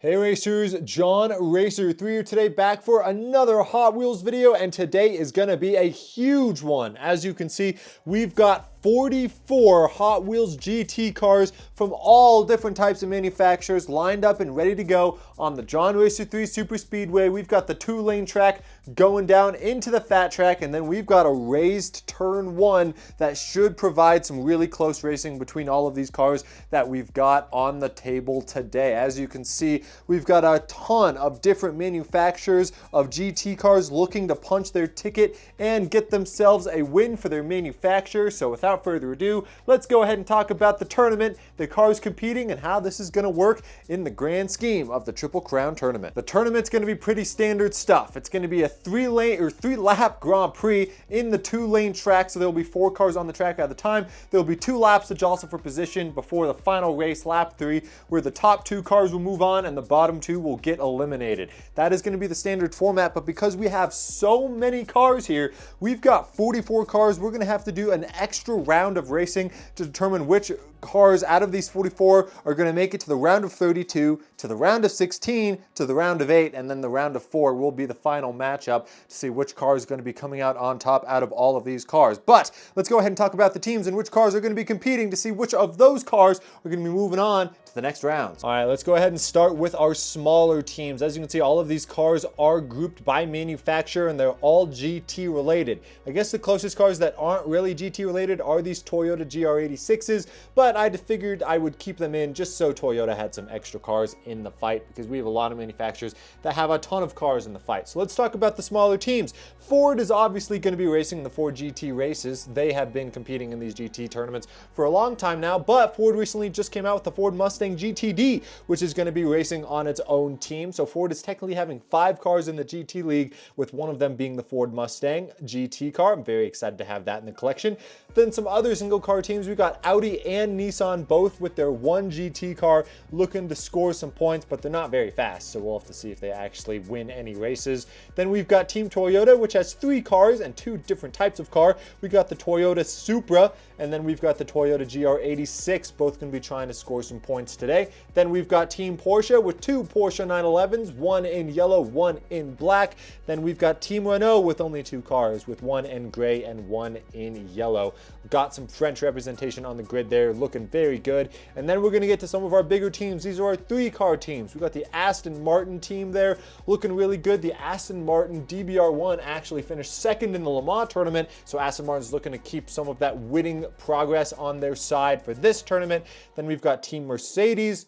Hey racers, John Racer3 here today, back for another Hot Wheels video, and today is gonna be a huge one. As you can see, we've got 44 Hot Wheels GT cars from all different types of manufacturers lined up and ready to go on the John Racer3 Super Speedway. We've got the 2-lane track going down into the Fat Track, and then we've got a raised turn 1 that should provide some really close racing between all of these cars that we've got on the table today. As you can see, we've got a ton of different manufacturers of GT cars looking to punch their ticket and get themselves a win for their manufacturer. So without further ado, let's go ahead and talk about the tournament, the cars competing, and how this is going to work in the grand scheme of the Triple Crown tournament. The tournament's going to be pretty standard stuff. It's going to be a 3-lap Grand Prix in the 2-lane track, so there'll be 4 cars on the track at the time. There'll be 2 laps to jostle for position before the final race, lap 3, where the top 2 cars will move on and the bottom 2 will get eliminated. That is going to be the standard format, but because we have so many cars here, we've got 44 cars, we're going to have to do an extra round of racing to determine which cars out of these 44 are going to make it to the round of 32, to the round of 16, to the round of 8, and then the round of 4 will be the final matchup to see which car is going to be coming out on top out of all of these cars. But let's go ahead and talk about the teams and which cars are going to be competing to see which of those cars are going to be moving on to the next rounds. All right, let's go ahead and start with our smaller teams. As you can see, all of these cars are grouped by manufacturer and they're all GT related. I guess the closest cars that aren't really GT related are these Toyota GR86s, but I figured I would keep them in just so Toyota had some extra cars in the fight, because we have a lot of manufacturers that have a ton of cars in the fight. So let's talk about the smaller teams. Ford is obviously going to be racing the Ford GT races. They have been competing in these GT tournaments for a long time now, but Ford recently just came out with the Ford Mustang GTD, which is going to be racing on its own team. So Ford is technically having 5 cars in the GT League, with one of them being the Ford Mustang GT car. I'm very excited to have that in the collection. Then some other single car teams, we've got Audi and Nissan, both with their 1 GT car looking to score some points, but they're not very fast, so we'll have to see if they actually win any races. Then we've got Team Toyota, which has 3 cars and 2 different types of car. We got the Toyota Supra, and then we've got the Toyota GR86, both going to be trying to score some points today. Then we've got Team Porsche with 2 Porsche 911s, 1 in yellow, 1 in black. Then we've got Team Renault with only 2 cars, with 1 in gray and 1 in yellow. Got some French representation on the grid there, looking very good. And then we're going to get to some of our bigger teams. These are our 3-car teams. We've got the Aston Martin team there, looking really good. The Aston Martin DBR1 actually finished 2nd in the Le Mans tournament, so Aston Martin's looking to keep some of that winning progress on their side for this tournament. Then we've got Team Mercedes,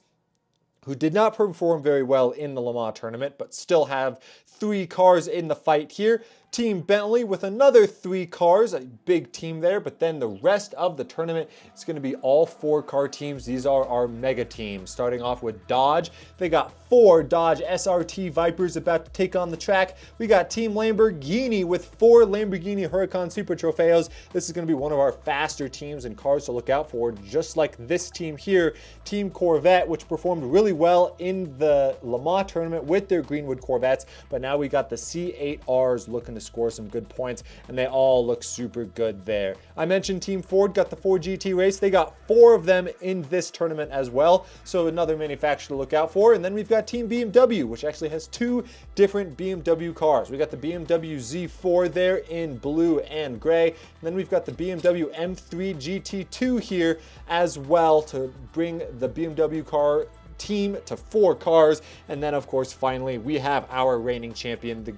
who did not perform very well in the Le Mans tournament, but still have 3 cars in the fight here. Team Bentley with another 3 cars, a big team there, but then the rest of the tournament is going to be all 4-car teams. These are our mega teams. Starting off with Dodge, they got 4 Dodge SRT Vipers about to take on the track. We got Team Lamborghini with 4 Lamborghini Huracán Super Trofeos. This is going to be one of our faster teams and cars to look out for, just like this team here. Team Corvette, which performed really well in the Le Mans tournament with their Greenwood Corvettes, but now we got the C8Rs looking to score some good points, and they all look super good there. I mentioned Team Ford got the Ford GT race. They got 4 of them in this tournament as well, so another manufacturer to look out for. And then we've got Team BMW, which actually has 2 different BMW cars. We got the BMW Z4 there in blue and gray, and then we've got the BMW M3 GT2 here as well to bring the BMW car team to 4 cars. And then of course finally we have our reigning champion, the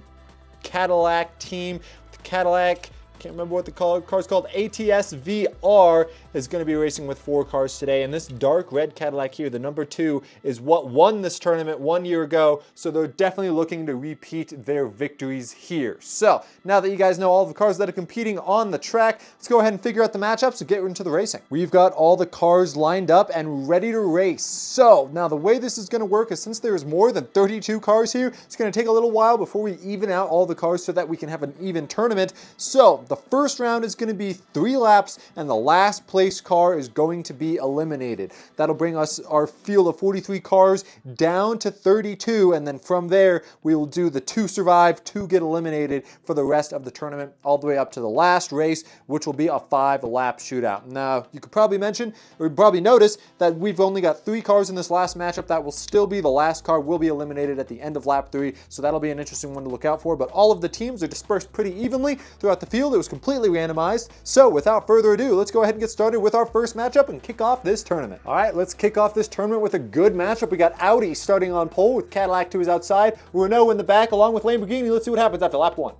Cadillac team. The Cadillac, can't remember what the car's called, ATS-VR, is going to be racing with 4 cars today. And this dark red Cadillac here, the number 2, is what won this tournament 1 year ago. So they're definitely looking to repeat their victories here. So now that you guys know all the cars that are competing on the track, let's go ahead and figure out the matchups and get into the racing. We've got all the cars lined up and ready to race. So now the way this is going to work is, since there's more than 32 cars here, it's going to take a little while before we even out all the cars so that we can have an even tournament. So So the first round is going to be 3 laps, and the last place car is going to be eliminated. That'll bring us our field of 43 cars down to 32, and then from there we will do the 2 survive, 2 get eliminated for the rest of the tournament, all the way up to the last race, which will be a 5-lap shootout. Now, you could probably mention, or probably notice, that we've only got 3 cars in this last matchup. That will still be the last car will be eliminated at the end of lap 3, so that'll be an interesting one to look out for. But all of the teams are dispersed pretty evenly throughout the field. It was completely randomized. So without further ado, let's go ahead and get started with our first matchup and kick off this tournament. All right, let's kick off this tournament with a good matchup. We got Audi starting on pole with Cadillac to his outside, Renault in the back along with Lamborghini. Let's see what happens after lap 1.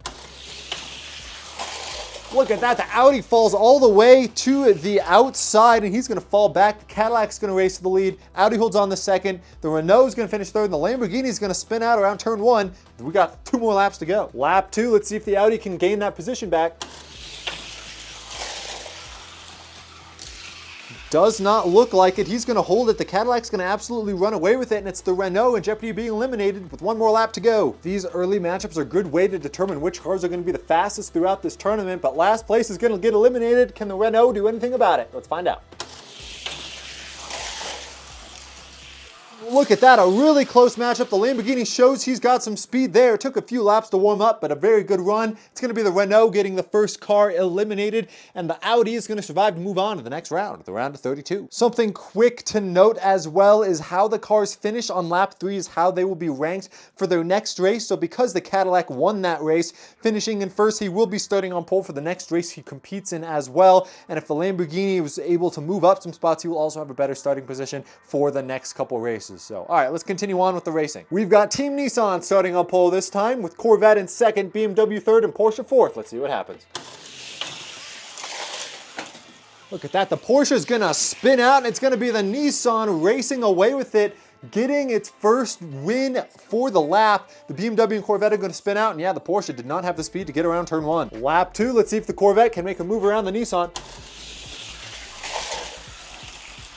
Look at that, the Audi falls all the way to the outside and he's gonna fall back. The Cadillac's gonna race to the lead. Audi holds on the second. The Renault's gonna finish third and the Lamborghini's gonna spin out around turn 1. We got 2 more laps to go. Lap 2, let's see if the Audi can gain that position back. Does not look like it. He's going to hold it. The Cadillac's going to absolutely run away with it, and it's the Renault in jeopardy of being eliminated with 1 more lap to go. These early matchups are a good way to determine which cars are going to be the fastest throughout this tournament, but last place is going to get eliminated. Can the Renault do anything about it? Let's find out. Look at that, a really close matchup. The Lamborghini shows he's got some speed there. It took a few laps to warm up, but a very good run. It's going to be the Renault getting the first car eliminated, and the Audi is going to survive to move on to the next round, the round of 32. Something quick to note as well is how the cars finish on lap 3 is how they will be ranked for their next race. So because the Cadillac won that race, finishing in first, he will be starting on pole for the next race he competes in as well. And if the Lamborghini was able to move up some spots, he will also have a better starting position for the next couple races. So, all right, let's continue on with the racing. We've got Team Nissan starting on pole this time with Corvette in second, BMW third, and Porsche fourth. Let's see what happens. Look at that. The Porsche is going to spin out, and it's going to be the Nissan racing away with it, getting its first win for the lap. The BMW and Corvette are going to spin out, and yeah, the Porsche did not have the speed to get around turn 1. Lap 2, let's see if the Corvette can make a move around the Nissan.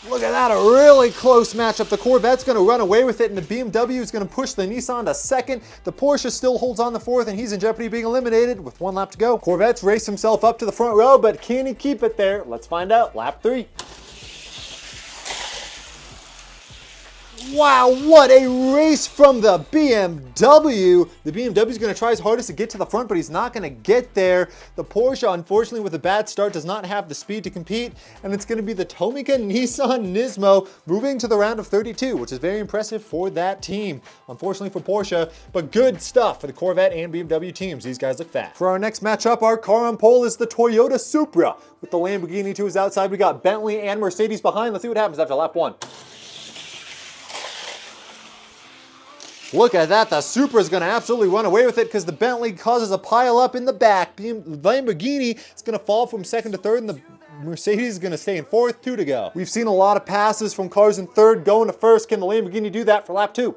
Look at that, a really close matchup. The Corvette's going to run away with it, and the BMW is going to push the Nissan to second. The Porsche still holds on the fourth, and he's in jeopardy of being eliminated with 1 lap to go. Corvette's raced himself up to the front row, but can he keep it there? Let's find out. Lap 3. Wow, what a race from the BMW. The BMW is going to try his hardest to get to the front, but he's not going to get there. The Porsche, unfortunately, with a bad start, does not have the speed to compete, and it's going to be the Tomica Nissan Nismo moving to the round of 32, which is very impressive for that team. Unfortunately for Porsche, but good stuff for the Corvette and BMW teams. These guys look fast. For our next matchup, our car on pole is the Toyota Supra. With the Lamborghini to his outside, we got Bentley and Mercedes behind. Let's see what happens after lap 1. Look at that, the Supra is going to absolutely run away with it because the Bentley causes a pile up in the back. The Lamborghini is going to fall from second to third, and the Mercedes is going to stay in fourth, 2 to go. We've seen a lot of passes from cars in third going to first. Can the Lamborghini do that for lap 2?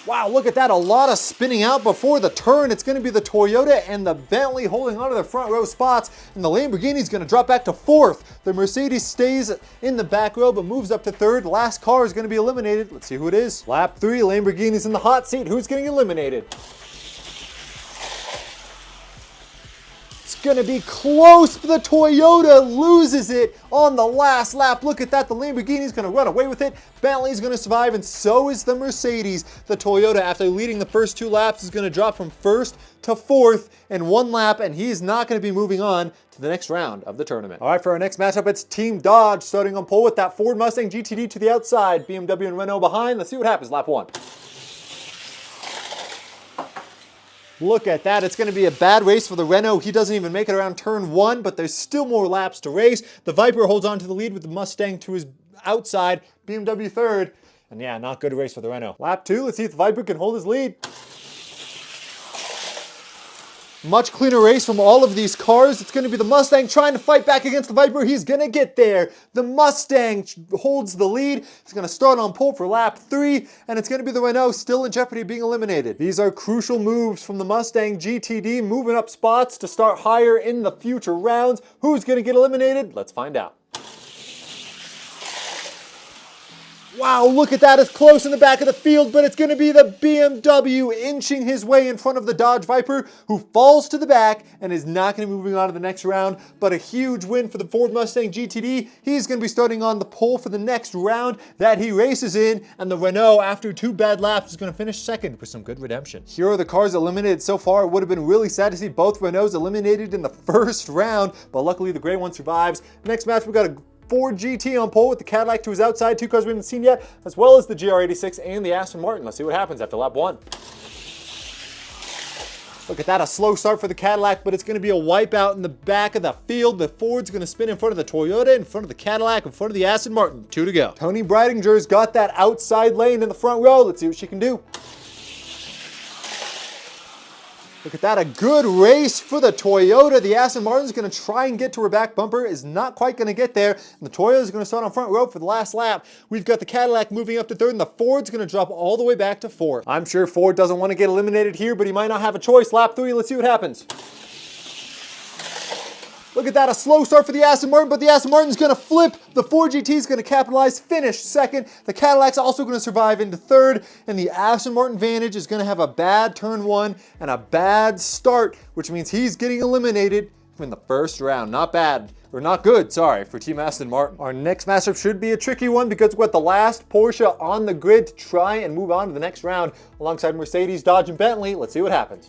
Wow, look at that, a lot of spinning out before the turn. It's going to be the Toyota and the Bentley holding onto the front row spots, and the Lamborghini is going to drop back to fourth. The Mercedes stays in the back row but moves up to third. Last car is going to be eliminated. Let's see who it is. Lap 3, Lamborghini's in the hot seat. Who's getting eliminated? It's going to be close, but the Toyota loses it on the last lap. Look at that. The Lamborghini's going to run away with it. Bentley's going to survive, and so is the Mercedes. The Toyota, after leading the first 2 laps, is going to drop from first to fourth in 1 lap, and he's not going to be moving on to the next round of the tournament. All right, for our next matchup, it's Team Dodge starting on pole with that Ford Mustang GT3 to the outside. BMW and Renault behind. Let's see what happens lap 1. Look at that. It's going to be a bad race for the Renault. He doesn't even make it around turn 1, but there's still more laps to race. The Viper holds on to the lead with the Mustang to his outside. BMW third. And yeah, not good race for the Renault. Lap 2, let's see if the Viper can hold his lead. Much cleaner race from all of these cars. It's going to be the Mustang trying to fight back against the Viper. He's going to get there. The Mustang holds the lead. He's going to start on pole for lap 3, and it's going to be the Renault still in jeopardy of being eliminated. These are crucial moves from the Mustang GTD, moving up spots to start higher in the future rounds. Who's going to get eliminated? Let's find out. Wow, look at that. It's close in the back of the field, but it's going to be the BMW inching his way in front of the Dodge Viper, who falls to the back and is not going to be moving on to the next round. But a huge win for the Ford Mustang GTD. He's going to be starting on the pole for the next round that he races in. And the Renault, after 2 bad laps, is going to finish second with some good redemption. Here are the cars eliminated so far. It would have been really sad to see both Renaults eliminated in the first round, but luckily the gray one survives. Next match, we got a Ford GT on pole with the Cadillac to his outside, 2 cars we haven't seen yet, as well as the JR86 and the Aston Martin. Let's see what happens after lap 1. Look at that, a slow start for the Cadillac, but it's going to be a wipeout in the back of the field. The Ford's going to spin in front of the Toyota, in front of the Cadillac, in front of the Aston Martin. 2 to go. Tony Breidinger's got that outside lane in the front row. Let's see what she can do. Look at that, a good race for the Toyota. The Aston Martin's going to try and get to her back bumper, is not quite going to get there. And the Toyota is going to start on front row for the last lap. We've got the Cadillac moving up to 3rd, and the Ford's going to drop all the way back to 4th. I'm sure Ford doesn't want to get eliminated here, but he might not have a choice. Lap 3, let's see what happens. Look at that, a slow start for the Aston Martin, but the Aston Martin's going to flip. The Ford GT is going to capitalize, finish 2nd. The Cadillac's also going to survive into 3rd, and the Aston Martin Vantage is going to have a bad turn 1 and a bad start, which means he's getting eliminated in the first round. Not bad, or not good, sorry, for Team Aston Martin. Our next matchup should be a tricky one because we've got the last Porsche on the grid to try and move on to the next round alongside Mercedes, Dodge, and Bentley. Let's see what happens.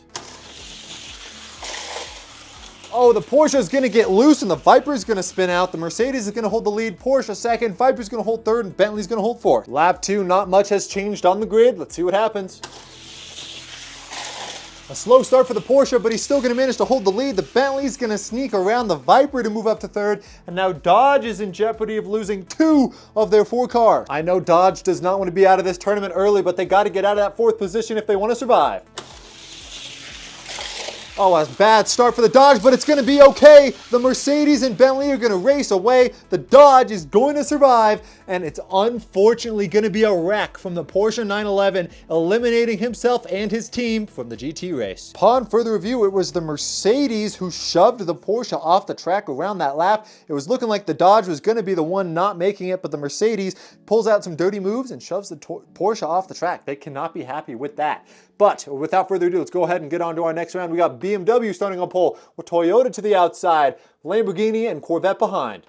Oh, the Porsche is going to get loose and the Viper is going to spin out. The Mercedes is going to hold the lead. Porsche 2nd, Viper is going to hold 3rd, and Bentley's going to hold 4th. Lap 2, not much has changed on the grid. Let's see what happens. A slow start for the Porsche, but he's still going to manage to hold the lead. The Bentley's going to sneak around the Viper to move up to 3rd, and now Dodge is in jeopardy of losing 2 of their 4 cars. I know Dodge does not want to be out of this tournament early, but they got to get out of that 4th position if they want to survive. Oh, a bad start for the Dodge, but it's going to be okay. The Mercedes and Bentley are going to race away. The Dodge is going to survive, and it's unfortunately going to be a wreck from the Porsche 911, eliminating himself and his team from the GT race. Upon further review, it was the Mercedes who shoved the Porsche off the track around that lap. It was looking like the Dodge was going to be the one not making it, but the Mercedes pulls out some dirty moves and shoves the Porsche off the track. They cannot be happy with that. But without further ado, let's go ahead and get on to our next round. We got BMW starting on pole with Toyota to the outside, Lamborghini and Corvette behind.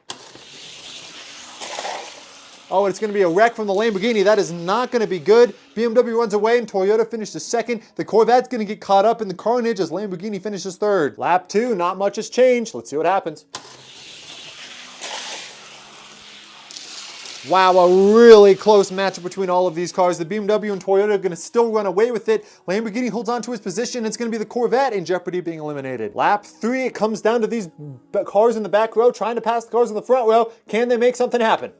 Oh, it's going to be a wreck from the Lamborghini. That is not going to be good. BMW runs away and Toyota finishes 2nd. The Corvette's going to get caught up in the carnage as Lamborghini finishes 3rd. Lap 2, not much has changed. Let's see what happens. Wow, a really close matchup between all of these cars. The BMW and Toyota are going to still run away with it. Lamborghini holds on to his position. It's going to be the Corvette in jeopardy of being eliminated. Lap 3, it comes down to these cars in the back row trying to pass the cars in the front row. Can they make something happen?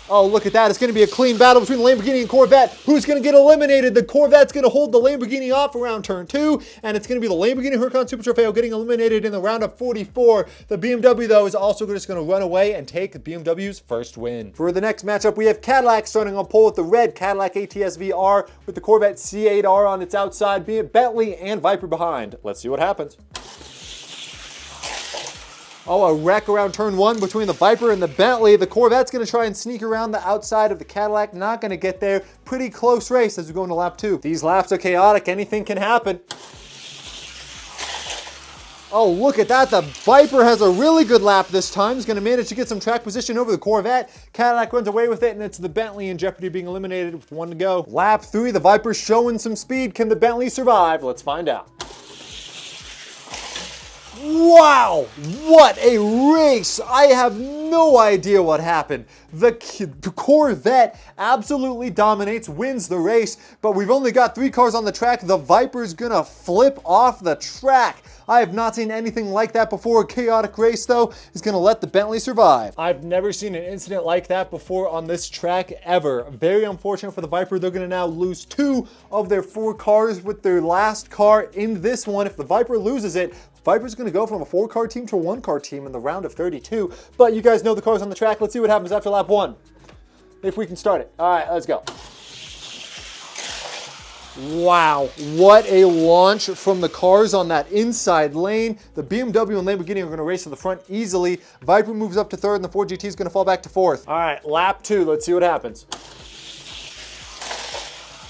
Oh, look at that. It's going to be a clean battle between the Lamborghini and Corvette. Who's going to get eliminated? The Corvette's going to hold the Lamborghini off around turn 2, and it's going to be the Lamborghini Huracán Super Trofeo getting eliminated in the round of 44. The BMW, though, is also just going to run away and take BMW's first win. For the next matchup, we have Cadillac starting on pole with the red Cadillac ATS-VR with the Corvette C8R on its outside, being Bentley and Viper behind. Let's see what happens. Oh, a wreck around turn 1 between the Viper and the Bentley. The Corvette's going to try and sneak around the outside of the Cadillac. Not going to get there. Pretty close race as we go into lap 2. These laps are chaotic. Anything can happen. Oh, look at that. The Viper has a really good lap this time. He's going to manage to get some track position over the Corvette. Cadillac runs away with it, and it's the Bentley in jeopardy of being eliminated with 1 to go. Lap 3, the Viper's showing some speed. Can the Bentley survive? Let's find out. Wow, what a race. I have no idea what happened. The Corvette absolutely dominates, wins the race, but we've only got 3 cars on the track. The Viper's gonna flip off the track. I have not seen anything like that before. A chaotic race, though, is gonna let the Bentley survive. I've never seen an incident like that before on this track ever. Very unfortunate for the Viper. They're gonna now lose 2 of their 4 cars with their last car in this one. If the Viper loses it, Viper's going to go from a 4-car team to a 1-car team in the round of 32. But you guys know the cars on the track. Let's see what happens after lap 1. If we can start it. All right, let's go. Wow, what a launch from the cars on that inside lane. The BMW and Lamborghini are gonna race to the front easily. Viper moves up to third and the Ford GT is gonna fall back to fourth. All right, lap 2, let's see what happens.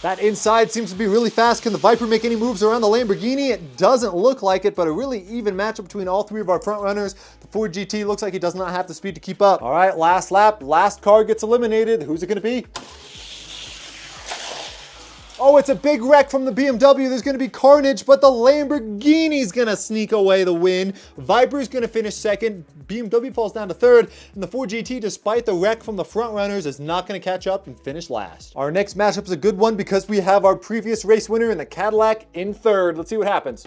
That inside seems to be really fast. Can the Viper make any moves around the Lamborghini? It doesn't look like it, but a really even matchup between all three of our front runners. The Ford GT looks like he does not have the speed to keep up. All right, last lap, last car gets eliminated. Who's it gonna be? Oh, it's a big wreck from the BMW. There's gonna be carnage, but the Lamborghini's gonna sneak away the win. Viper's gonna finish second. BMW falls down to third, and the Ford GT, despite the wreck from the front runners, is not gonna catch up and finish last. Our next matchup is a good one because we have our previous race winner in the Cadillac in third. Let's see what happens.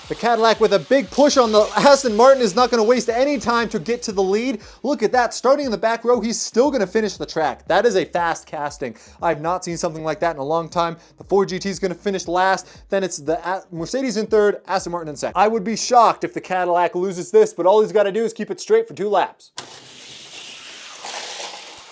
The Cadillac with a big push on the Aston Martin is not going to waste any time to get to the lead. Look at that, starting in the back row, he's still going to finish the track. That is a fast casting. I've not seen something like that in a long time. The Ford GT is going to finish last, then it's the Mercedes in third, Aston Martin in second. I would be shocked if the Cadillac loses this, but all he's got to do is keep it straight for 2 laps.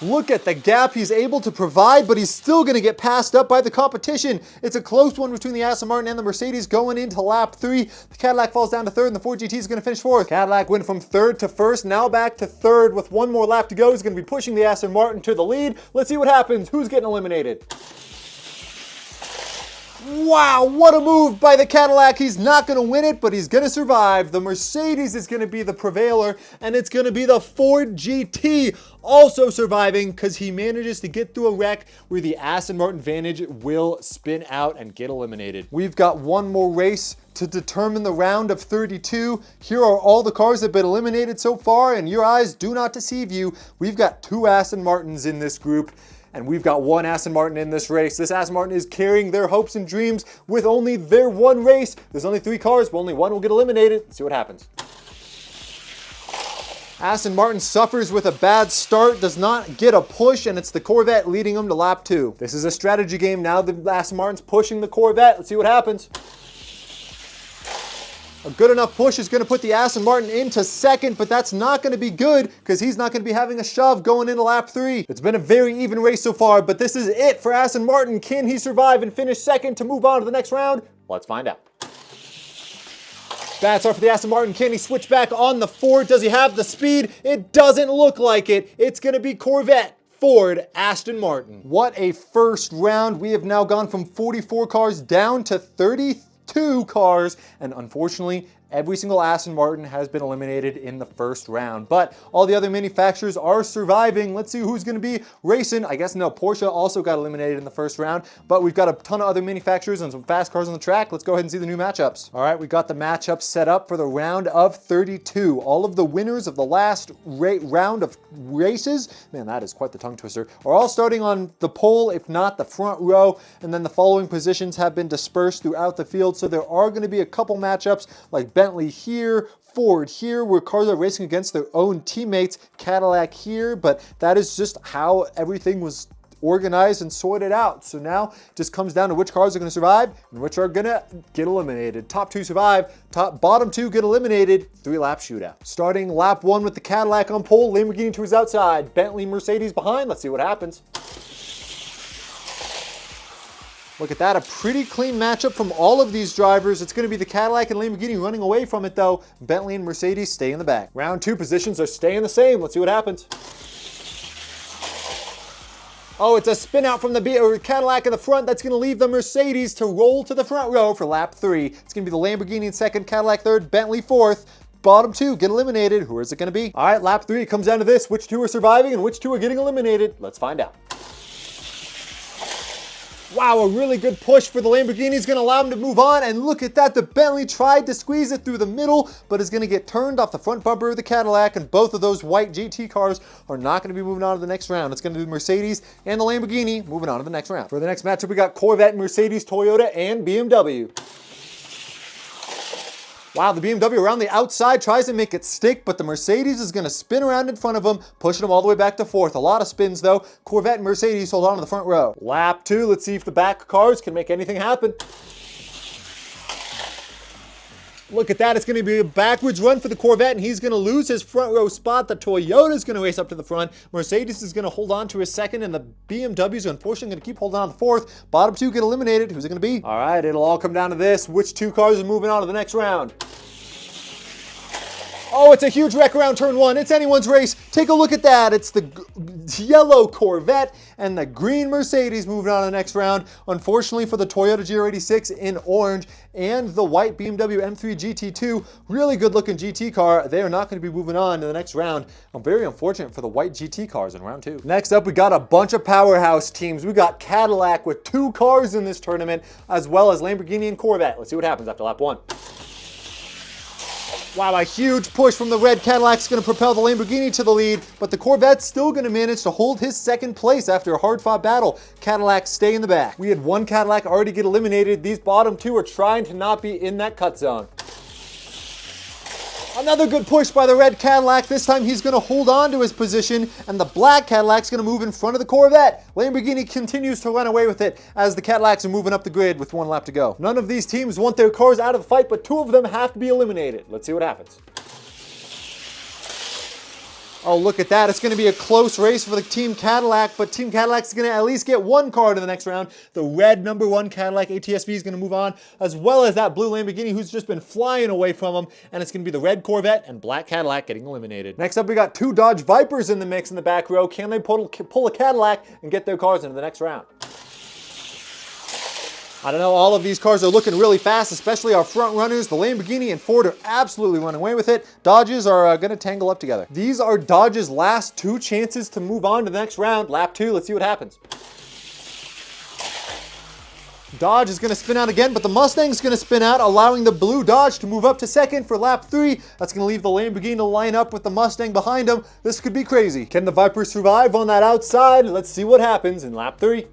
Look at the gap he's able to provide, but he's still going to get passed up by the competition. It's a close one between the Aston Martin and the Mercedes going into lap 3. The Cadillac falls down to third, and the Ford GT is going to finish fourth. Cadillac went from third to first, now back to third with 1 more lap to go. He's going to be pushing the Aston Martin to the lead. Let's see what happens. Who's getting eliminated? Wow, what a move by the Cadillac. He's not going to win it, but he's going to survive. The Mercedes is going to be the prevailer, and it's going to be the Ford GT also surviving because he manages to get through a wreck where the Aston Martin Vantage will spin out and get eliminated. We've got 1 more race to determine the round of 32. Here are all the cars that have been eliminated so far, and your eyes do not deceive you. We've got 2 Aston Martins in this group, and we've got 1 Aston Martin in this race. This Aston Martin is carrying their hopes and dreams with only their 1 race. There's only 3 cars, but only 1 will get eliminated. Let's see what happens. Aston Martin suffers with a bad start, does not get a push, and it's the Corvette leading them to lap 2. This is a strategy game. Now the Aston Martin's pushing the Corvette. Let's see what happens. A good enough push is going to put the Aston Martin into second, but that's not going to be good because he's not going to be having a shove going into lap 3. It's been a very even race so far, but this is it for Aston Martin. Can he survive and finish second to move on to the next round? Let's find out. Bad start for the Aston Martin. Can he switch back on the Ford? Does he have the speed? It doesn't look like it. It's going to be Corvette, Ford, Aston Martin. What a first round. We have now gone from 44 cars down to 32 cars, and unfortunately, every single Aston Martin has been eliminated in the first round, but all the other manufacturers are surviving. Let's see who's going to be racing. I guess no, Porsche also got eliminated in the first round, but we've got a ton of other manufacturers and some fast cars on the track. Let's go ahead and see the new matchups. All right, we got the matchups set up for the round of 32. All of the winners of the last round of races, man, that is quite the tongue twister, are all starting on the pole, if not the front row, and then the following positions have been dispersed throughout the field. So there are going to be a couple matchups like Bentley here, Ford here, where cars are racing against their own teammates, Cadillac here, but that is just how everything was organized and sorted out. So now it just comes down to which cars are going to survive and which are going to get eliminated. Top 2 survive, bottom 2 get eliminated, 3-lap shootout. Starting lap 1 with the Cadillac on pole, Lamborghini to his outside, Bentley, Mercedes behind. Let's see what happens. Look at that, a pretty clean matchup from all of these drivers. It's going to be the Cadillac and Lamborghini running away from it though. Bentley and Mercedes stay in the back. Round 2 positions are staying the same. Let's see what happens. Oh, it's a spin out from the Cadillac in the front. That's going to leave the Mercedes to roll to the front row for lap 3. It's going to be the Lamborghini in second, Cadillac third, Bentley fourth. Bottom 2 get eliminated. Who is it going to be? All right, lap 3, it comes down to this. Which 2 are surviving and which 2 are getting eliminated? Let's find out. Wow, a really good push for the Lamborghini is going to allow him to move on, and look at that, the Bentley tried to squeeze it through the middle, but is going to get turned off the front bumper of the Cadillac, and both of those white GT cars are not going to be moving on to the next round. It's going to be the Mercedes and the Lamborghini moving on to the next round. For the next matchup, we got Corvette, Mercedes, Toyota, and BMW. Wow, the BMW around the outside tries to make it stick, but the Mercedes is going to spin around in front of him, pushing him all the way back to fourth. A lot of spins, though. Corvette and Mercedes hold on to the front row. Lap 2, let's see if the back cars can make anything happen. Look at that, it's gonna be a backwards run for the Corvette, and he's gonna lose his front row spot. The Toyota's gonna race up to the front. Mercedes is gonna hold on to his second, and the BMW's unfortunately gonna keep holding on to the fourth. Bottom two get eliminated. Who's it gonna be? All right, it'll all come down to this. Which two cars are moving on to the next round? Oh, it's a huge wreck around turn one. It's anyone's race. Take a look at that. It's the yellow Corvette and the green Mercedes moving on to the next round. Unfortunately for the Toyota GR86 in orange and the white BMW M3 GT2, really good looking GT car, they are not going to be moving on to the next round. I'm very unfortunate for the white GT cars in round two. Next up, we got a bunch of powerhouse teams. We got Cadillac with 2 cars in this tournament, as well as Lamborghini and Corvette. Let's see what happens after lap 1. Wow, a huge push from the red Cadillac's going to propel the Lamborghini to the lead, but the Corvette's still going to manage to hold his second place after a hard-fought battle. Cadillac stay in the back. We had one Cadillac already get eliminated. These bottom two are trying to not be in that cut zone. Another good push by the red Cadillac. This time he's going to hold on to his position, and the black Cadillac's going to move in front of the Corvette. Lamborghini continues to run away with it as the Cadillacs are moving up the grid with 1 lap to go. None of these teams want their cars out of the fight, but 2 of them have to be eliminated. Let's see what happens. Oh, look at that. It's going to be a close race for the Team Cadillac, but Team Cadillac's going to at least get 1 car to the next round. The red number 1 Cadillac ATS-V is going to move on, as well as that blue Lamborghini who's just been flying away from them, and it's going to be the red Corvette and black Cadillac getting eliminated. Next up, we got 2 Dodge Vipers in the mix in the back row. Can they pull a Cadillac and get their cars into the next round? I don't know, all of these cars are looking really fast, especially our front runners. The Lamborghini and Ford are absolutely running away with it. Dodges are going to tangle up together. These are Dodge's last 2 chances to move on to the next round. Lap 2, let's see what happens. Dodge is going to spin out again, but the Mustang's going to spin out, allowing the blue Dodge to move up to second for lap 3. That's going to leave the Lamborghini to line up with the Mustang behind him. This could be crazy. Can the Viper survive on that outside? Let's see what happens in lap 3.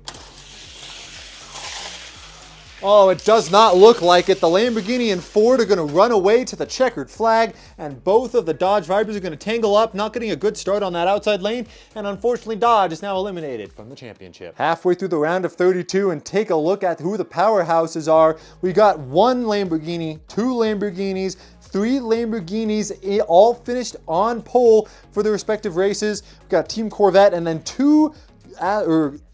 Oh, it does not look like it. The Lamborghini and Ford are going to run away to the checkered flag, and both of the Dodge Vipers are going to tangle up, not getting a good start on that outside lane, and unfortunately Dodge is now eliminated from the championship. Halfway through the round of 32, and take a look at who the powerhouses are. We got 1 Lamborghini, 2 Lamborghinis, 3 Lamborghinis, all finished on pole for their respective races. We got Team Corvette, and then 2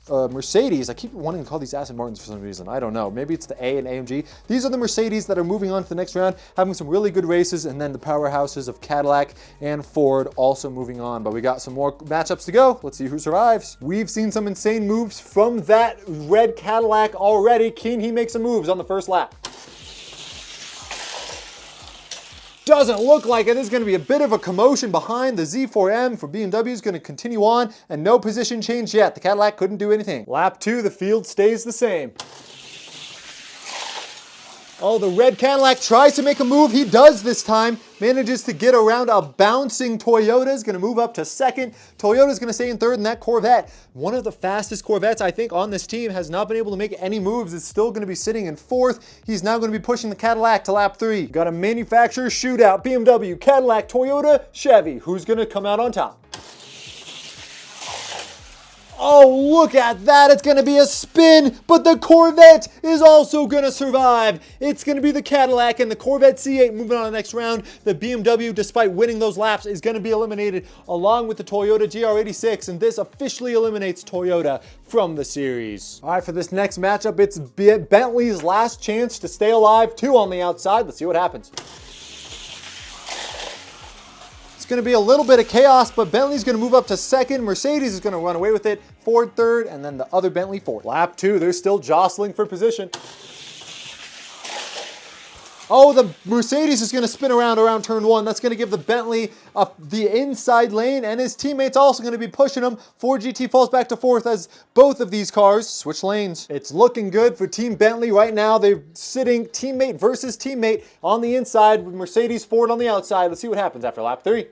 Mercedes. I keep wanting to call these Aston Martins for some reason. I don't know. Maybe it's the A and AMG. These are the Mercedes that are moving on to the next round, having some really good races, and then the powerhouses of Cadillac and Ford also moving on. But we got some more matchups to go. Let's see who survives. We've seen some insane moves from that red Cadillac already. Can he make some moves on the first lap? Doesn't look like it. There's going to be a bit of a commotion behind. The Z4M for BMW is going to continue on, and no position change yet. The Cadillac couldn't do anything. Lap 2, the field stays the same. Oh, the red Cadillac tries to make a move. He does this time. Manages to get around a bouncing Toyota. Is going to move up to second. Toyota's going to stay in third, and that Corvette, one of the fastest Corvettes I think on this team, has not been able to make any moves. It's still going to be sitting in fourth. He's now going to be pushing the Cadillac to lap 3. Got a manufacturer shootout. BMW, Cadillac, Toyota, Chevy. Who's going to come out on top? Oh, look at that. It's going to be a spin, but the Corvette is also going to survive. It's going to be the Cadillac and the Corvette C8 moving on to the next round. The BMW, despite winning those laps, is going to be eliminated along with the Toyota GR86, and this officially eliminates Toyota from the series. All right, for this next matchup, it's Bentley's last chance to stay alive. 2 on the outside. Let's see what happens. It's going to be a little bit of chaos, but Bentley's going to move up to second. Mercedes is going to run away with it. Ford third, and then the other Bentley fourth. Lap 2, they're still jostling for position. Oh, the Mercedes is going to spin around turn 1. That's going to give the Bentley the inside lane, and his teammates also going to be pushing him. Ford GT falls back to fourth as both of these cars switch lanes. It's looking good for Team Bentley right now. They're sitting teammate versus teammate on the inside with Mercedes Ford on the outside. Let's see what happens after lap 3.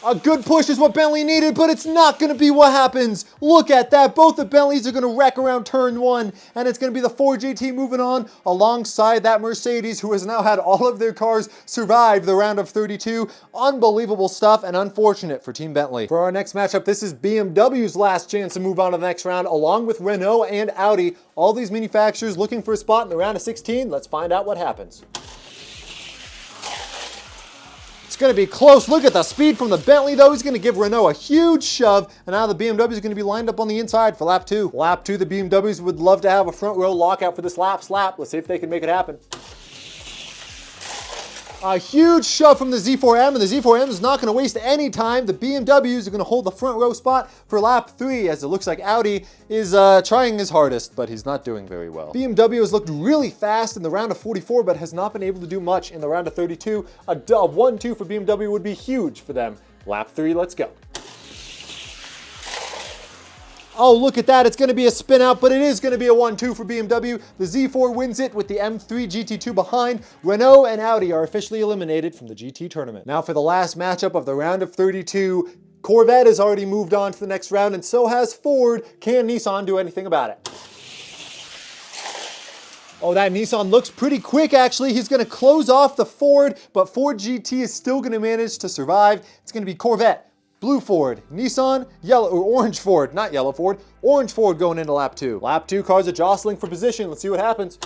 A good push is what Bentley needed, but it's not going to be what happens. Look at that. Both the Bentleys are going to wreck around turn 1, and it's going to be the Ford GT moving on alongside that Mercedes, who has now had all of their cars survive the round of 32. Unbelievable stuff and unfortunate for Team Bentley. For our next matchup, this is BMW's last chance to move on to the next round, along with Renault and Audi. All these manufacturers looking for a spot in the round of 16. Let's find out what happens. Going to be close. Look at the speed from the Bentley though. He's going to give Renault a huge shove, and now the BMW is going to be lined up on the inside for lap 2. Lap 2, the BMWs would love to have a front row lockout for this lap slap. Let's see if they can make it happen. A huge shove from the Z4M, and the Z4M is not going to waste any time. The BMWs are going to hold the front row spot for lap 3, as it looks like Audi is trying his hardest, but he's not doing very well. BMW has looked really fast in the round of 44, but has not been able to do much in the round of 32. A 1-2 for BMW would be huge for them. Lap 3, let's go. Oh, look at that. It's going to be a spin out, but it is going to be a 1-2 for BMW. The Z4 wins it with the M3 GT2 behind. Renault and Audi are officially eliminated from the GT tournament. Now for the last matchup of the round of 32. Corvette has already moved on to the next round, and so has Ford. Can Nissan do anything about it? Oh, that Nissan looks pretty quick, actually. He's going to close off the Ford, but Ford GT is still going to manage to survive. It's going to be Corvette, blue Ford, Nissan, yellow or orange Ford, not yellow Ford, orange Ford going into lap 2. Lap 2, cars are jostling for position. Let's see what happens.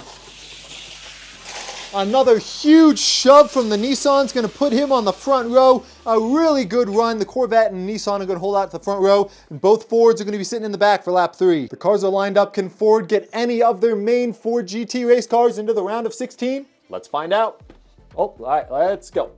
Another huge shove from the Nissan is going to put him on the front row. A really good run. The Corvette and Nissan are going to hold out to the front row, and both Fords are going to be sitting in the back for lap 3. The cars are lined up. Can Ford get any of their main Ford GT race cars into the round of 16? Let's find out. Oh, all right, let's go.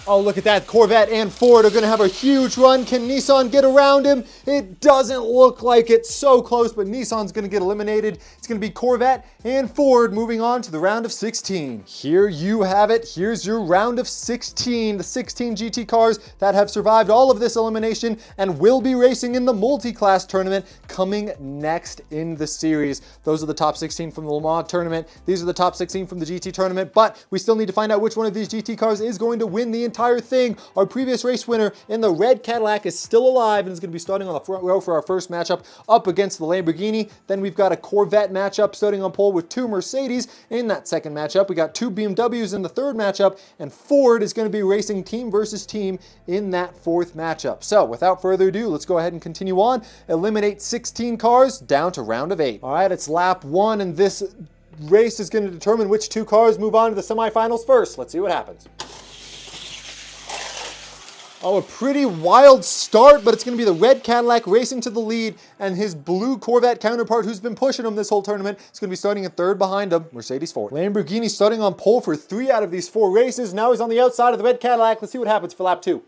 Oh, look at that. Corvette and Ford are going to have a huge run. Can Nissan get around him? It doesn't look like it's so close, but Nissan's going to get eliminated. It's going to be Corvette and Ford moving on to the round of 16. Here you have it. Here's your round of 16. The 16 GT cars that have survived all of this elimination and will be racing in the multi-class tournament coming next in the series. Those are the top 16 from the Le Mans tournament. These are the top 16 from the GT tournament, but we still need to find out which one of these GT cars is going to win the entire thing. Our previous race winner in the red Cadillac is still alive and is going to be starting on the front row for our first matchup up against the Lamborghini. Then we've got a Corvette matchup starting on pole with 2 Mercedes in that second matchup. We got 2 BMWs in the third matchup, and Ford is going to be racing team versus team in that fourth matchup. So without further ado, let's go ahead and continue on. Eliminate 16 cars down to round of 8. All right, it's lap 1, and this race is going to determine which 2 cars move on to the semifinals first. Let's see what happens. Oh, a pretty wild start, but it's going to be the red Cadillac racing to the lead, and his blue Corvette counterpart, who's been pushing him this whole tournament, is going to be starting in third behind him, Mercedes Ford. Lamborghini starting on pole for 3 out of these 4 races. Now he's on the outside of the red Cadillac. Let's see what happens for lap 2.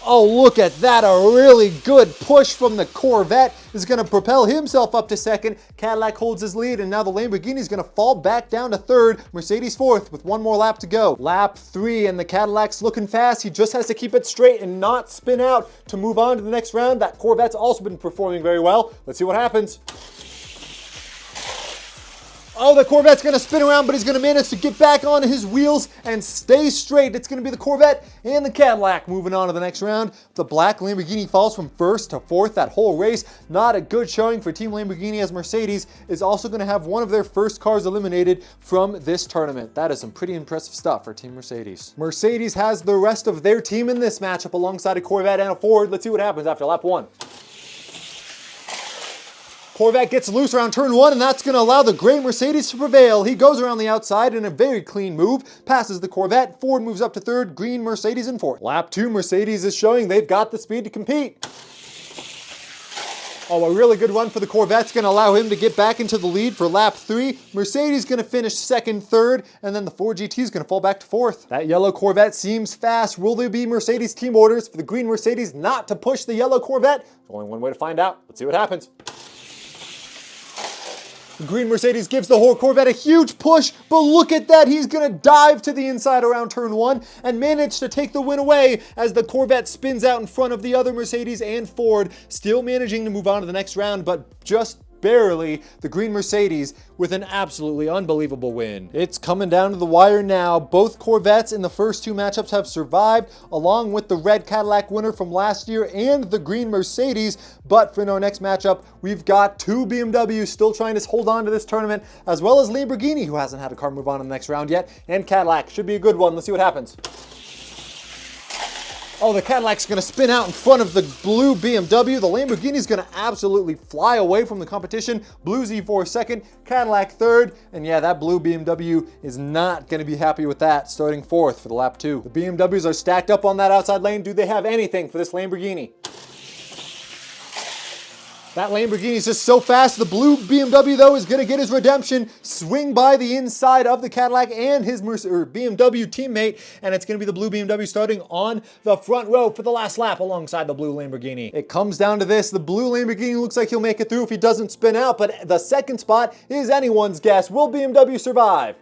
Oh, look at that. A really good push from the Corvette is going to propel himself up to second. Cadillac holds his lead, and now the Lamborghini is going to fall back down to third. Mercedes fourth with 1 more lap to go. Lap 3, and the Cadillac's looking fast. He just has to keep it straight and not spin out to move on to the next round. That Corvette's also been performing very well. Let's see what happens. Oh, the Corvette's going to spin around, but he's going to manage to get back on his wheels and stay straight. It's going to be the Corvette and the Cadillac moving on to the next round. The black Lamborghini falls from first to fourth that whole race. Not a good showing for Team Lamborghini, as Mercedes is also going to have one of their first cars eliminated from this tournament. That is some pretty impressive stuff for Team Mercedes. Mercedes has the rest of their team in this matchup alongside a Corvette and a Ford. Let's see what happens after lap 1. Corvette gets loose around turn 1, and that's going to allow the gray Mercedes to prevail. He goes around the outside in a very clean move, passes the Corvette. Ford moves up to third, green Mercedes in fourth. Lap 2, Mercedes is showing they've got the speed to compete. Oh, a really good run for the Corvette's going to allow him to get back into the lead for lap 3. Mercedes going to finish second, third, and then the Ford GT is going to fall back to fourth. That yellow Corvette seems fast. Will there be Mercedes team orders for the green Mercedes not to push the yellow Corvette? There's only one way to find out. Let's see what happens. The green Mercedes gives the whole Corvette a huge push, but look at that. He's going to dive to the inside around turn 1 and manage to take the win away as the Corvette spins out in front of the other Mercedes and Ford, still managing to move on to the next round, but just barely the green Mercedes with an absolutely unbelievable win. It's coming down to the wire now. Both Corvettes in the first two matchups have survived, along with the red Cadillac winner from last year and the green Mercedes. But for our next matchup, we've got two BMWs still trying to hold on to this tournament, as well as Lamborghini, who hasn't had a car move on in the next round yet, and Cadillac. Should be a good one. Let's see what happens. Oh, the Cadillac's gonna spin out in front of the blue BMW. The Lamborghini's gonna absolutely fly away from the competition. Blue Z4 second, Cadillac third. And yeah, that blue BMW is not gonna be happy with that, starting fourth for the lap 2. The BMWs are stacked up on that outside lane. Do they have anything for this Lamborghini? That Lamborghini is just so fast. The blue BMW, though, is going to get his redemption, swing by the inside of the Cadillac and his BMW teammate, and it's going to be the blue BMW starting on the front row for the last lap alongside the blue Lamborghini. It comes down to this. The blue Lamborghini looks like he'll make it through if he doesn't spin out, but the second spot is anyone's guess. Will BMW survive?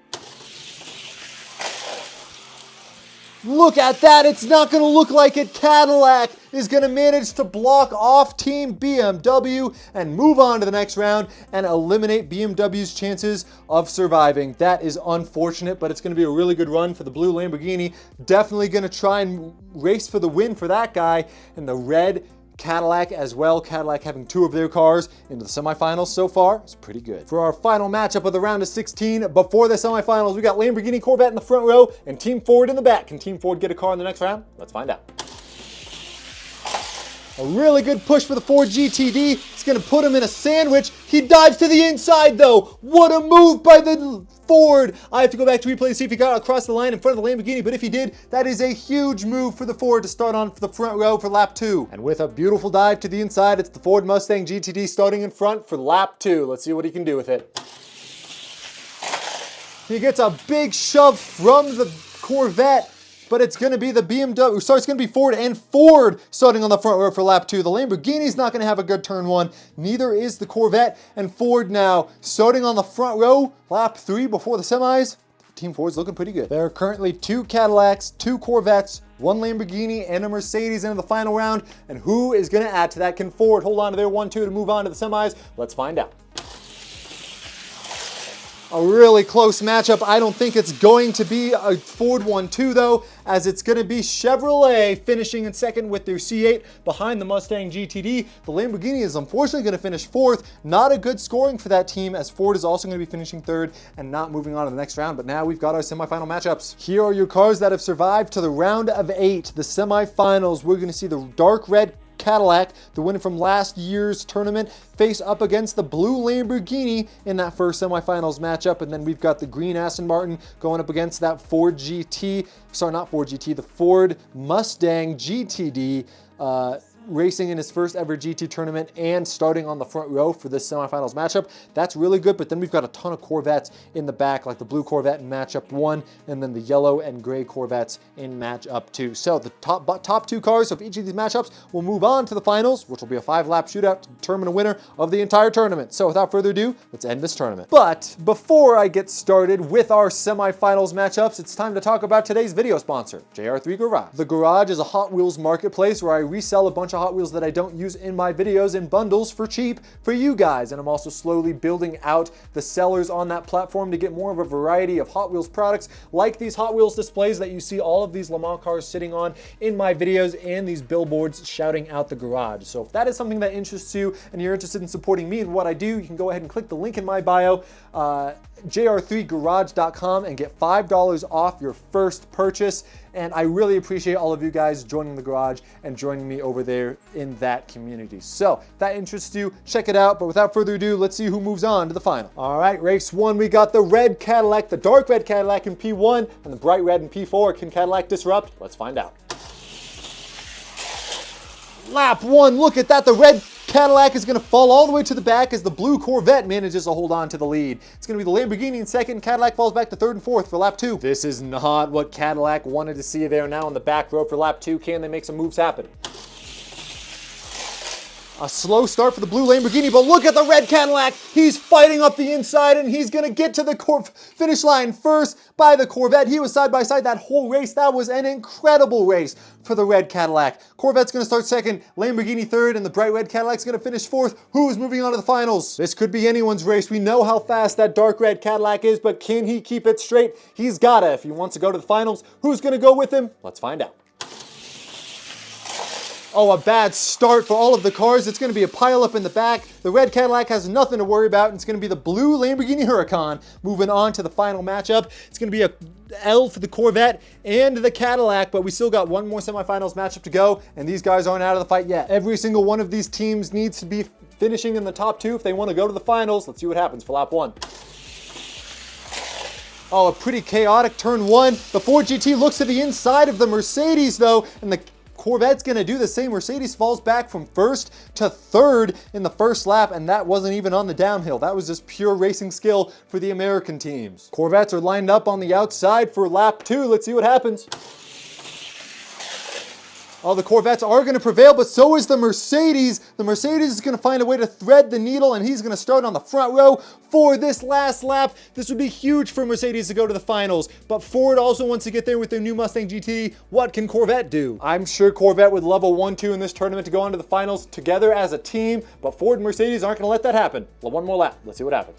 Look at that. It's not going to look like it. Cadillac is going to manage to block off Team BMW and move on to the next round and eliminate BMW's chances of surviving. That is unfortunate, but it's going to be a really good run for the blue Lamborghini. Definitely going to try and race for the win for that guy. And the red Cadillac as well. Cadillac having two of their cars into the semifinals so far is pretty good. For our final matchup of the round of 16, before the semifinals, we got Lamborghini Corvette in the front row and Team Ford in the back. Can Team Ford get a car in the next round? Let's find out. A really good push for the Ford GTD. It's going to put him in a sandwich. He dives to the inside, though. What a move by the Ford. I have to go back to replay to see if he got across the line in front of the Lamborghini, but if he did, that is a huge move for the Ford to start on the front row for lap 2. And with a beautiful dive to the inside, it's the Ford Mustang GTD starting in front for lap 2. Let's see what he can do with it. He gets a big shove from the Corvette, but it's going to be the BMW, sorry, it's going to be Ford and Ford starting on the front row for lap 2. The Lamborghini's not going to have a good turn 1. Neither is the Corvette, and Ford now starting on the front row, lap 3 before the semis. Team Ford's looking pretty good. There are currently 2 Cadillacs, 2 Corvettes, 1 Lamborghini, and a Mercedes into the final round. And who is going to add to that? Can Ford hold on to their 1-2 to move on to the semis? Let's find out. A really close matchup. I don't think it's going to be a Ford 1-2 though, as it's going to be Chevrolet finishing in second with their C8 behind the Mustang GTD. The Lamborghini is unfortunately going to finish 4th. Not a good scoring for that team, as Ford is also going to be finishing 3rd and not moving on to the next round. But now we've got our semifinal matchups. Here are your cars that have survived to the round of 8, the semifinals. We're going to see the dark red Cadillac, the winner from last year's tournament, face up against the blue Lamborghini in that first semifinals matchup. And then we've got the green Aston Martin going up against that Ford GT, sorry, not Ford GT, the Ford Mustang GTD, racing in his first ever GT tournament and starting on the front row for this semifinals matchup. That's really good, but then we've got a ton of Corvettes in the back, like the blue Corvette in matchup 1, and then the yellow and gray Corvettes in matchup 2. So the top 2 cars of each of these matchups will move on to the finals, which will be a 5-lap shootout to determine a winner of the entire tournament. So without further ado, let's end this tournament. But before I get started with our semifinals matchups, it's time to talk about today's video sponsor, JR3 Garage. The Garage is a Hot Wheels marketplace where I resell a bunch of Hot Wheels that I don't use in my videos in bundles for cheap for you guys. And I'm also slowly building out the sellers on that platform to get more of a variety of Hot Wheels products, like these Hot Wheels displays that you see all of these Le Mans cars sitting on in my videos, and these billboards shouting out the Garage. So if that is something that interests you and you're interested in supporting me and what I do, you can go ahead and click the link in my bio, jr3garage.com, and get $5 off your first purchase. And I really appreciate all of you guys joining the Garage and joining me over there in that community. So if that interests you, check it out. But without further ado, let's see who moves on to the final. All right, race 1, we got the red Cadillac, the dark red Cadillac in P1 and the bright red in P4. Can Cadillac disrupt? Let's find out. Lap 1, look at that. The red Cadillac is going to fall all the way to the back as the blue Corvette manages to hold on to the lead. It's going to be the Lamborghini in second. Cadillac falls back to 3rd and 4th for lap 2. This is not what Cadillac wanted to see there now in the back row for lap 2. Can they make some moves happen? A slow start for the blue Lamborghini, but look at the red Cadillac. He's fighting up the inside, and he's gonna get to the finish line first by the Corvette. He was side by side that whole race. That was an incredible race for the red Cadillac. Corvette's gonna start second, Lamborghini third, and the bright red Cadillac's gonna finish fourth. Who's moving on to the finals? This could be anyone's race. We know how fast that dark red Cadillac is, but can he keep it straight? He's gotta if he wants to go to the finals. Who's gonna go with him? Let's find out. Oh, a bad start for all of the cars. It's going to be a pileup in the back. The red Cadillac has nothing to worry about. And it's going to be the blue Lamborghini Huracán moving on to the final matchup. It's going to be a L for the Corvette and the Cadillac, but we still got one more semifinals matchup to go, and these guys aren't out of the fight yet. Every single one of these teams needs to be finishing in the top two if they want to go to the finals. Let's see what happens for lap one. Oh, a pretty chaotic turn one. The Ford GT looks to the inside of the Mercedes though, and the Corvette's gonna do the same. Mercedes falls back from first to third in the first lap, and that wasn't even on the downhill. That was just pure racing skill for the American teams. Corvettes are lined up on the outside for lap two. Let's see what happens. Oh, the Corvettes are gonna prevail, but so is the Mercedes. The Mercedes is gonna find a way to thread the needle, and he's gonna start on the front row for this last lap. This would be huge for Mercedes to go to the finals, but Ford also wants to get there with their new Mustang GT. What can Corvette do? I'm sure Corvette would love a 1-2 in this tournament to go on to the finals together as a team, but Ford and Mercedes aren't gonna let that happen. Well, one more lap, let's see what happens.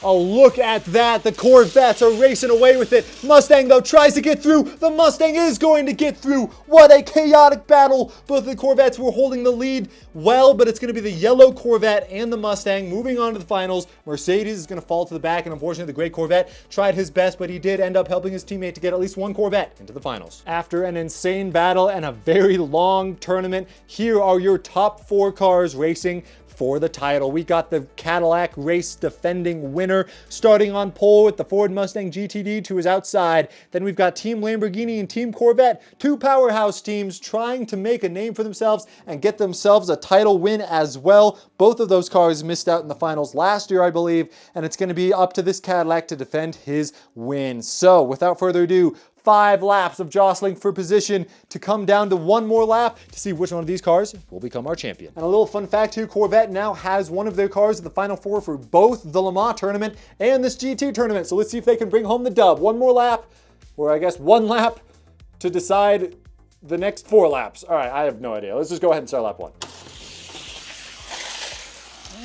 Oh, look at that. The Corvettes are racing away with it. Mustang, though, tries to get through. The Mustang is going to get through. What a chaotic battle. Both of the Corvettes were holding the lead well, but it's going to be the yellow Corvette and the Mustang moving on to the finals. Mercedes is going to fall to the back, and unfortunately, the gray Corvette tried his best, but he did end up helping his teammate to get at least one Corvette into the finals. After an insane battle and a very long tournament, here are your top 4 cars racing for the title. We got the Cadillac race defending winner starting on pole with the Ford Mustang GTD to his outside. Then we've got Team Lamborghini and Team Corvette, 2 powerhouse teams trying to make a name for themselves and get themselves a title win as well. Both of those cars missed out in the finals last year, I believe, and it's going to be up to this Cadillac to defend his win. So without further ado, 5 laps of jostling for position to come down to 1 more lap to see which one of these cars will become our champion. And a little fun fact too, Corvette now has one of their cars in the Final Four for both the Le Mans tournament and this GT tournament. So let's see if they can bring home the dub. 1 more lap, or I guess 1 lap to decide the next 4 laps. All right, I have no idea. Let's just go ahead and start lap 1.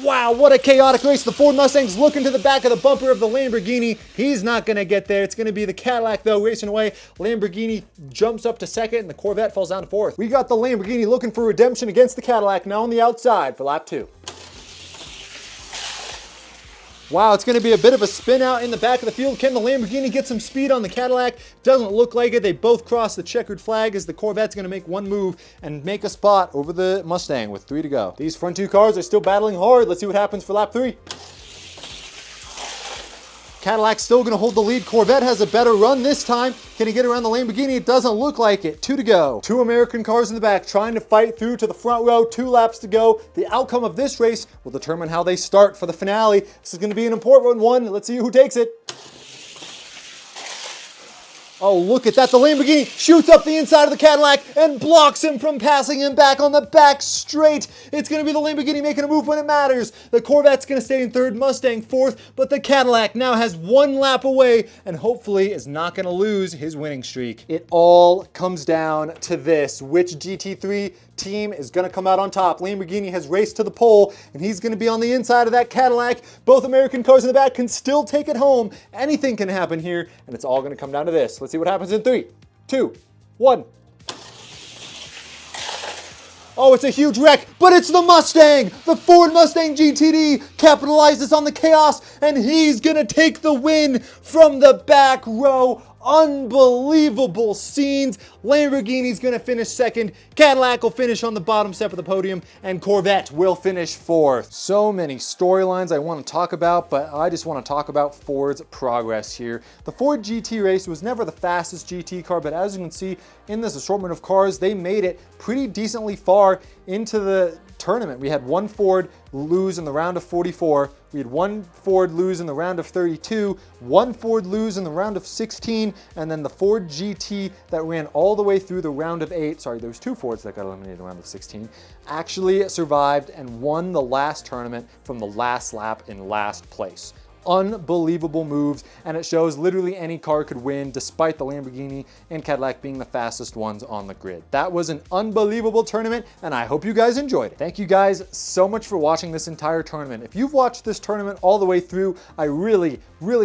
Wow, what a chaotic race. The Ford Mustang's looking to the back of the bumper of the Lamborghini. He's not going to get there. It's going to be the Cadillac, though, racing away. Lamborghini jumps up to second, and the Corvette falls down to fourth. We got the Lamborghini looking for redemption against the Cadillac, now on the outside for lap 2. Wow, it's going to be a bit of a spin out in the back of the field. Can the Lamborghini get some speed on the Cadillac? Doesn't look like it. They both cross the checkered flag as the Corvette's going to make one move and make a spot over the Mustang with 3 to go. These front 2 cars are still battling hard. Let's see what happens for lap 3. Cadillac's still going to hold the lead. Corvette has a better run this time. Can he get around the Lamborghini? It doesn't look like it. 2 to go. 2 American cars in the back trying to fight through to the front row. 2 laps to go. The outcome of this race will determine how they start for the finale. This is going to be an important one. Let's see who takes it. Oh, look at that. The Lamborghini shoots up the inside of the Cadillac and blocks him from passing him back on the back straight. It's going to be the Lamborghini making a move when it matters. The Corvette's going to stay in third, Mustang fourth, but the Cadillac now has 1 lap away and hopefully is not going to lose his winning streak. It all comes down to this. Which GT3 team is going to come out on top? Lamborghini has raced to the pole and he's going to be on the inside of that Cadillac. Both American cars in the back can still take it home. Anything can happen here and it's all going to come down to this. Let's see what happens in 3, 2, 1. Oh, it's a huge wreck, but it's the Mustang! The Ford Mustang GTD capitalizes on the chaos and he's going to take the win from the back row. Unbelievable scenes. Lamborghini's gonna finish second, Cadillac will finish on the bottom step of the podium, and Corvette will finish fourth. So many storylines I want to talk about, but I just want to talk about Ford's progress here. The Ford GT race was never the fastest GT car, but as you can see in this assortment of cars, they made it pretty decently far into the tournament. We had one Ford lose in the round of 44. We had one Ford lose in the round of 32, one Ford lose in the round of 16, and then the Ford GT that ran all the way through the round of 8, sorry, there was two Fords that got eliminated in the round of 16, actually survived and won the last tournament from the last lap in last place. Unbelievable moves, and it shows literally any car could win despite the Lamborghini and Cadillac being the fastest ones on the grid. That was an unbelievable tournament, and I hope you guys enjoyed it. Thank you guys so much for watching this entire tournament. If you've watched this tournament all the way through, I really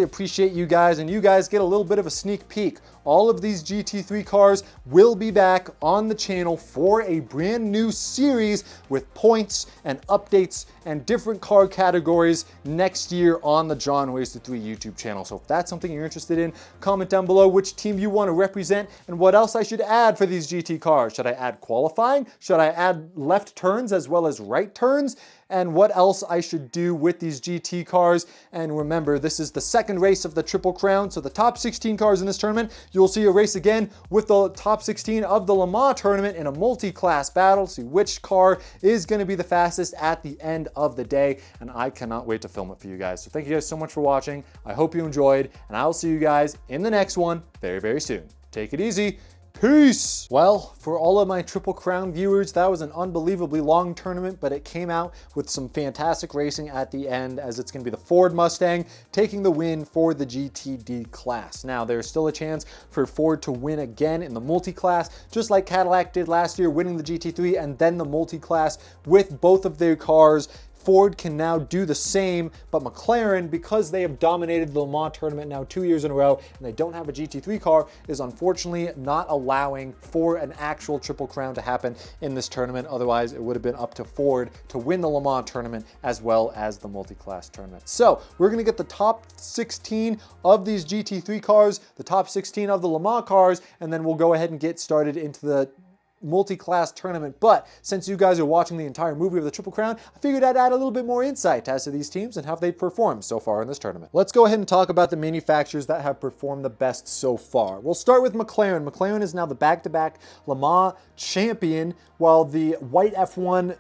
appreciate you guys, and you guys get a little bit of a sneak peek. All of these GT3 cars will be back on the channel for a brand new series with points and updates and different car categories next year on the JR3 YouTube channel. So if that's something you're interested in, comment down below which team you want to represent and what else I should add for these GT cars. Should I add qualifying? Should I add left turns as well as right turns? And what else I should do with these GT cars. And remember, this is the second race of the Triple Crown, so the top 16 cars in this tournament, you'll see a race again with the top 16 of the Le Mans tournament in a multi-class battle, see which car is going to be the fastest at the end of the day, and I cannot wait to film it for you guys. So thank you guys so much for watching. I hope you enjoyed, and I'll see you guys in the next one very soon. Take it easy. Peace! Well, for all of my Triple Crown viewers, that was an unbelievably long tournament, but it came out with some fantastic racing at the end, as it's going to be the Ford Mustang taking the win for the GTD class. Now, there's still a chance for Ford to win again in the multi-class, just like Cadillac did last year, winning the GT3 and then the multi-class with both of their cars. Ford can now do the same, but McLaren, because they have dominated the Le Mans tournament now 2 years in a row, and they don't have a GT3 car, is unfortunately not allowing for an actual Triple Crown to happen in this tournament. Otherwise, it would have been up to Ford to win the Le Mans tournament as well as the multi-class tournament. So we're gonna get the top 16 of these GT3 cars, the top 16 of the Le Mans cars, and then we'll go ahead and get started into the multi-class tournament. But since you guys are watching the entire movie of the Triple Crown, I figured I'd add a little bit more insight as to these teams and how they've performed so far in this tournament. Let's go ahead and talk about the manufacturers that have performed the best so far. We'll start with McLaren. McLaren is now the back-to-back Le Mans champion, while the white F1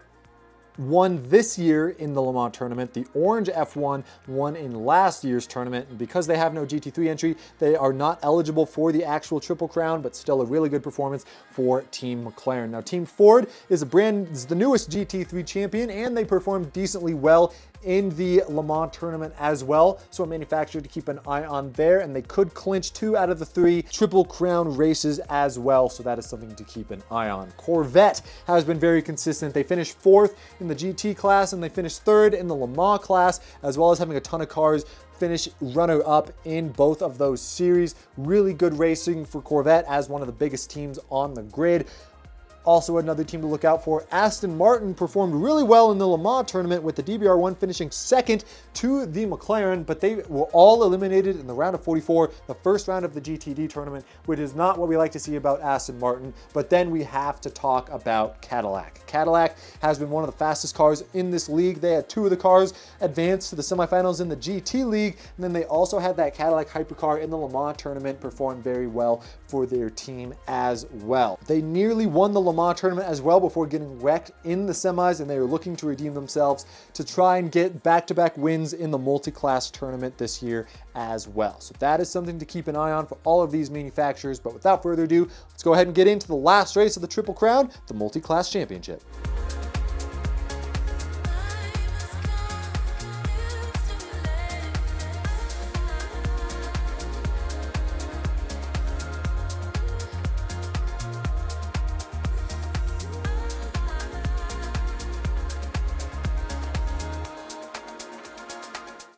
won this year in the Le Mans tournament. The orange F1 won in last year's tournament. And because they have no GT3 entry, they are not eligible for the actual Triple Crown, but still a really good performance for Team McLaren. Now, Team Ford is the newest GT3 champion, and they performed decently well in the Le Mans tournament as well. So a manufacturer to keep an eye on there, and they could clinch 2 out of the 3 Triple Crown races as well. So that is something to keep an eye on. Corvette has been very consistent. They finished 4th in the GT class, and they finished 3rd in the Le Mans class, as well as having a ton of cars finish runner-up in both of those series. Really good racing for Corvette as one of the biggest teams on the grid. Also, another team to look out for, Aston Martin performed really well in the Le Mans tournament, with the DBR1 finishing 2nd to the McLaren, but they were all eliminated in the round of 44, the first round of the GTD tournament, which is not what we like to see about Aston Martin. But then we have to talk about Cadillac. Cadillac has been one of the fastest cars in this league. They had 2 of the cars advance to the semifinals in the GT League, and then they also had that Cadillac hypercar in the Le Mans tournament perform very well for their team as well. They nearly won the Le Mans tournament as well before getting wrecked in the semis, and they are looking to redeem themselves to try and get back-to-back wins in the multi-class tournament this year as well. So that is something to keep an eye on for all of these manufacturers. But without further ado, let's go ahead and get into the last race of the Triple Crown, the multi-class championship.